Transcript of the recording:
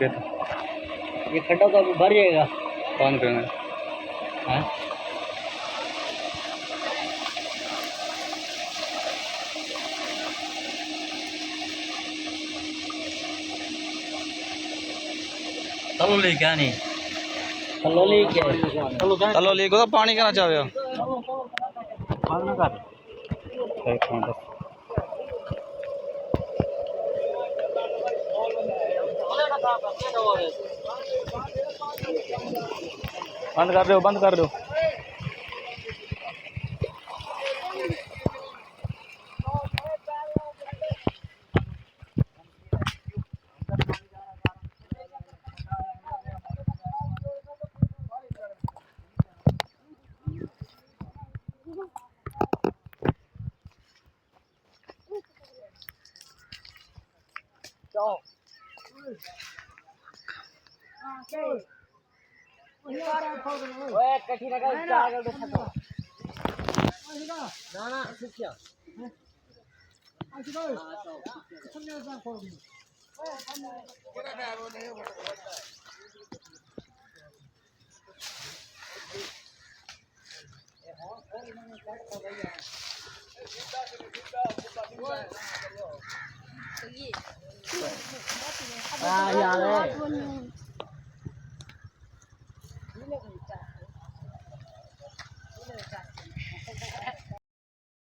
के ये खड्डा तो अभी भर जाएगा। बंद करना हाँ चलो ले क्या नहीं कलोली के चलो ले को पानी कहना चाहे बंद कर बंद कर दो ओए कठी लगा चार गल बैठा तो ना ना सुखिया यार